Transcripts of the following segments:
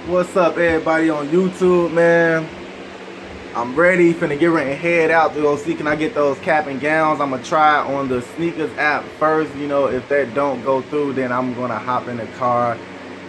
What's up, everybody on YouTube, man? I'm ready, finna get ready and head out to go see can I get those cap and gowns. I'm gonna try it on the sneakers app first. You know, if that don't go through, then I'm gonna hop in the car.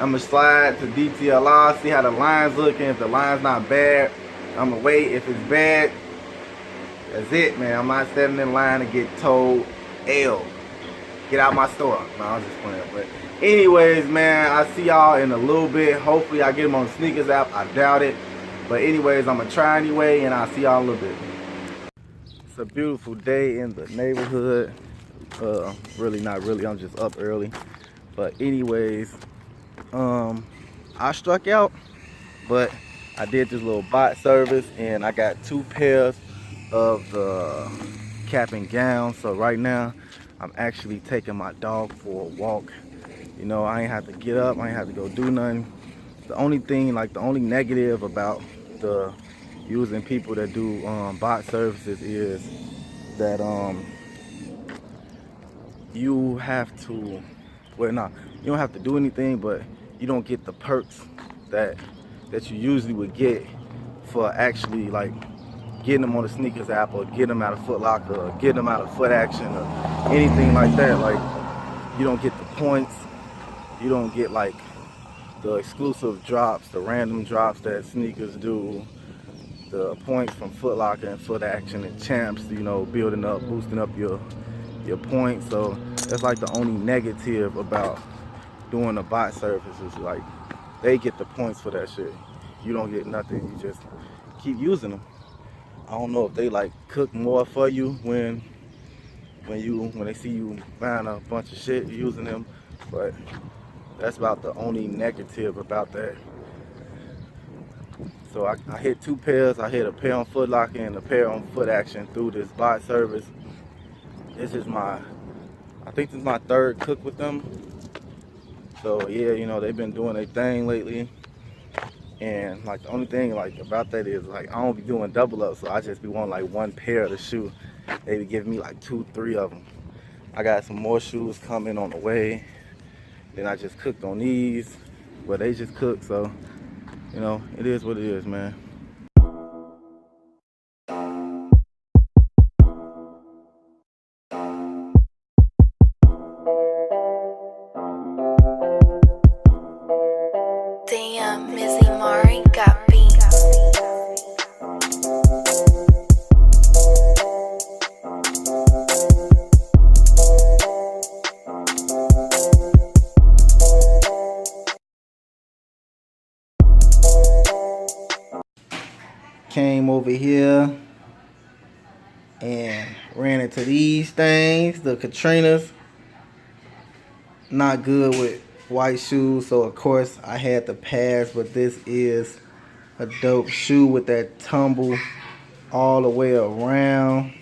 I'm gonna slide to DTLR, see how the line's looking. If the line's not bad, I'm gonna wait. If it's bad, that's it, man. I'm not standing in line to get told L. Get out my store. No, I'm just playing. But anyways, man, I see y'all in a little bit. Hopefully I get them on the sneakers app. I doubt it. But anyways, I'm gonna try anyway, and I'll see y'all in a little bit. It's a beautiful day in the neighborhood. Really not really, I'm just up early. But anyways, I struck out, but I did this little bot service and I got 2 pairs of the cap and gown. So right now I'm actually taking my dog for a walk. You know, I ain't have to get up, I ain't have to go do nothing. The only thing, like the only negative about the using people that do bot services is that you have to, well, nah, you don't have to do anything, but you don't get the perks that you usually would get for actually like getting them on the sneakers app or getting them out of Foot Locker or getting them out of Foot Action or anything like that. Like, you don't get the points, you don't get like the exclusive drops, the random drops that sneakers do, the points from Foot Locker and Foot Action and Champs, you know, building up, boosting up your points. So that's like the only negative about doing a bot service is like they get the points for that shit. You don't get nothing, you just keep using them. I don't know if they like cook more for you when they see you buying a bunch of shit using them, but that's about the only negative about that. So I hit 2 pairs. I hit a pair on Foot Locker and a pair on Foot Action through this bot service. This is I think this is my 3rd cook with them. So yeah, you know, they've been doing their thing lately. And like the only thing like about that is like I don't be doing double up, so I just be wanting like 1 pair of the shoe. They be giving me like 2, 3 of them. I got some more shoes coming on the way. Then I just cooked on these, but they just cooked, so you know, it is what it is, man. Damn, Mizzy Mari got beat. Came over here and ran into these things, the Katrinas. Not good with white shoes, so of course I had to pass, but this is a dope shoe with that tumble all the way around.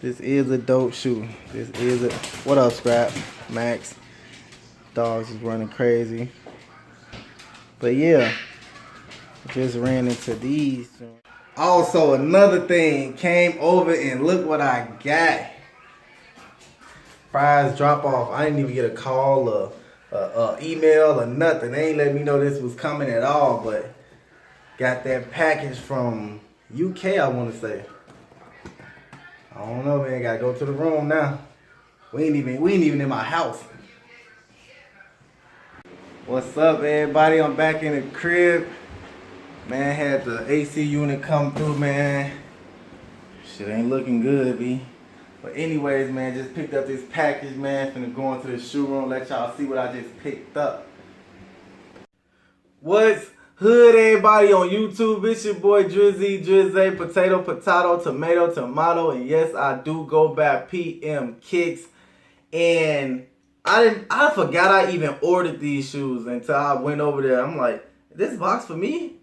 This is a dope shoe. This is a, what up, Scrap? Max. Dogs is running crazy. But yeah, just ran into these. Also, another thing, came over and look what I got. Prize drop off. I didn't even get a call or email or nothing. They ain't let me know this was coming at all, but got that package from UK, I want to say. I don't know, man. Gotta go to the room now. We ain't even in my house. What's up, everybody? I'm back in the crib. Man, had the AC unit come through, man. Shit ain't looking good, B. But anyways, man, just picked up this package, man. Finna go into the shoe room, let y'all see what I just picked up. What's hood, everybody on YouTube? It's your boy Drizzy, potato, tomato, and yes, I do go by PM Kicks. And I forgot I even ordered these shoes until I went over there. I'm like, this box for me?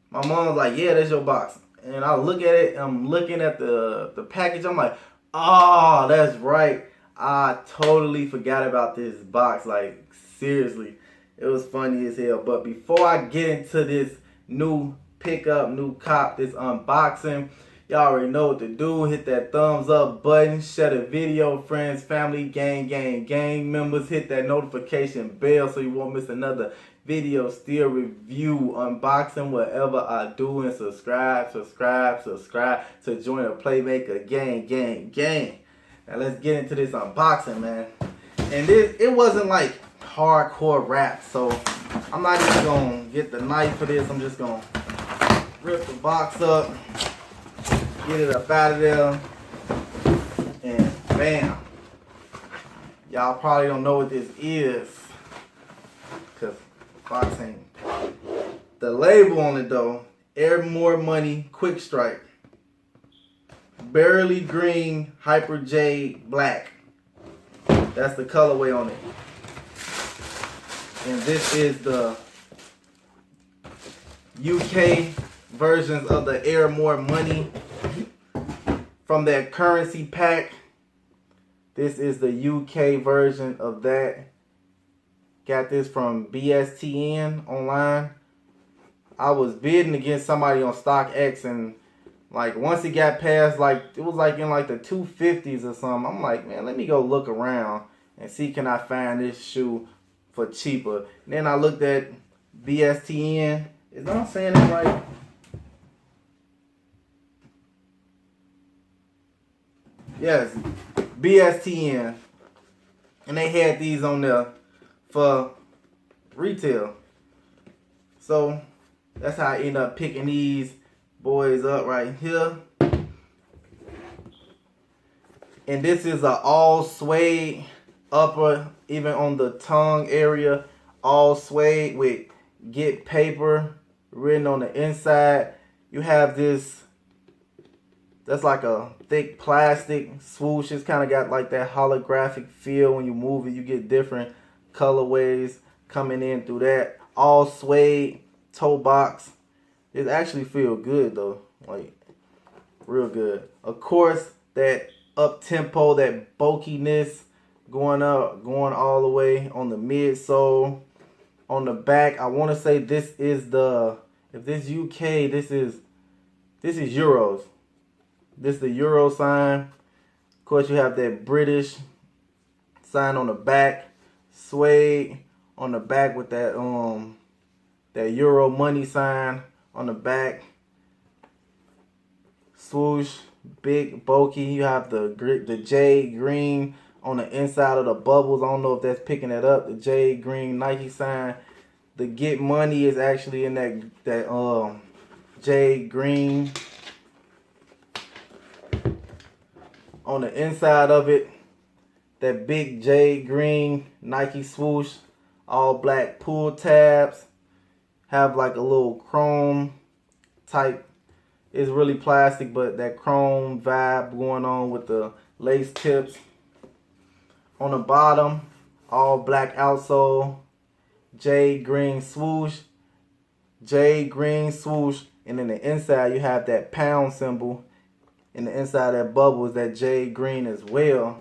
My mom was like, yeah, that's your box. And I look at it, I'm looking at the package, I'm like, oh, that's right. I totally forgot about this box. Like, seriously, it was funny as hell. But before I get into this new pickup, new cop, this unboxing, y'all already know what to do. Hit that thumbs up button, share the video, friends, family, gang members. Hit that notification bell so you won't miss another video, still review, unboxing, whatever I do, and subscribe to join a Playmaker gang. Now let's get into this unboxing, man. And it wasn't like hardcore rap, so I'm not even gonna get the knife for this. I'm just gonna rip the box up, get it up out of there, and bam. Y'all probably don't know what this is, cause box ain't. The label on it though, Air More Money Quick Strike, Barely Green Hyper Jade Black. That's the colorway on it. And this is the UK versions of the Air More Money from that currency pack. This is the UK version of that. Got this from BSTN online. I was bidding against somebody on StockX, and like once it got past, like it was like in like the 250s or something. I'm like, man, let me go look around and see can I find this shoe for cheaper. And then I looked at BSTN. Is I'm saying it right? Yes, BSTN. And they had these on there for retail. So that's how I end up picking these boys up right here. And this is a all suede upper, even on the tongue area, all suede with Get Paper written on the inside. You have this, that's like a thick plastic swoosh. It's kind of got like that holographic feel. When you move it, you get different colorways coming in through that. All suede toe box. It actually feel good though, like real good. Of course, that up tempo, that bulkiness going up, going all the way on the midsole. On the back, I want to say this is the, if this UK, this is Euros. This is the Euro sign. Of course, you have that British sign on the back, suede on the back with that that Euro money sign on the back. Swoosh, big bulky. You have the jade green on the inside of the bubbles. I don't know if that's picking that up. The jade green Nike sign. The Get Money is actually in that jade green. On the inside of it, that big jade green Nike swoosh, all black pull tabs. Have like a little chrome type. It's really plastic, but that chrome vibe going on with the lace tips. On the bottom, all black outsole, jade green swoosh, jade green swoosh, and in the inside you have that pound symbol. In the inside of that bubble is that jade green as well.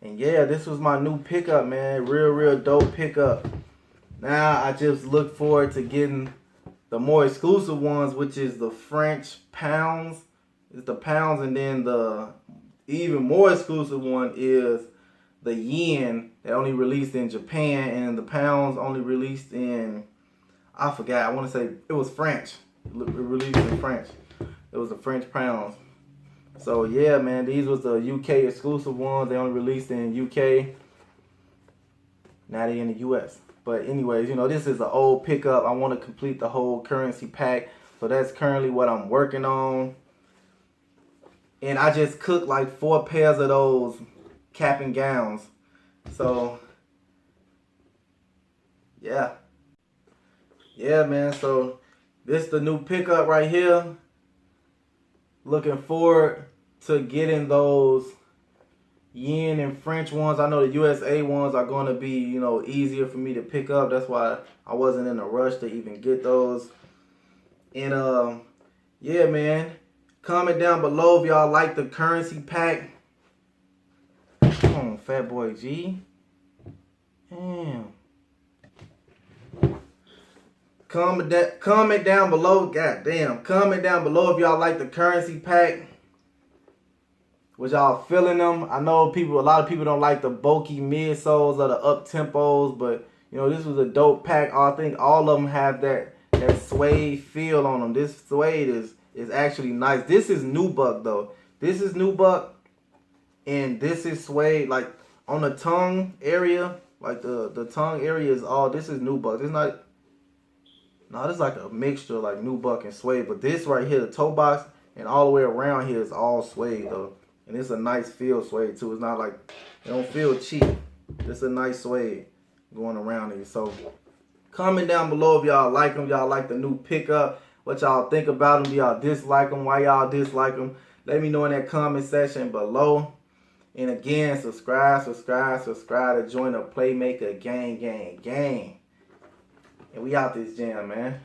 And yeah, this was my new pickup, man. Real dope pickup. Now I just look forward to getting the more exclusive ones, which is the French pounds. It's the pounds, and then the even more exclusive one is the yen that only released in Japan, and the pounds only released in, I forgot, I want to say it was French. It released in French. It was the French pounds. So yeah, man, these was the UK exclusive ones. They only released in UK. Now they in the US. But anyways, you know, this is an old pickup. I want to complete the whole currency pack. So that's currently what I'm working on. And I just cooked like 4 pairs of those cap and gowns. So yeah. Yeah, man. So this is the new pickup right here. Looking forward to getting those yen and French ones. I know the USA ones are going to be, you know, easier for me to pick up. That's why I wasn't in a rush to even get those. And yeah, man, comment down below if y'all like the currency pack. Come on, Fat Boy G. Damn. Comment down below. Goddamn. Comment down below if y'all like the currency pack. Was y'all feeling them? I know a lot of people don't like the bulky midsoles or the up tempos, but You know, this was a dope pack. I think all of them have that suede feel on them. This suede is actually nice. This is nubuck though. This is nubuck, and this is suede. Like on the tongue area, like the tongue area is all. This is nubuck. It's not. No, this is like a mixture like nubuck and suede. But this right here, the toe box and all the way around here is all suede though. And it's a nice feel suede too. It's not like, it don't feel cheap. It's a nice suede going around here. So comment down below if y'all like them. Y'all like the new pickup. What y'all think about them. Do y'all dislike them? Why y'all dislike them? Let me know in that comment section below. And again, subscribe to join the Playmaker gang. And we out this jam, man.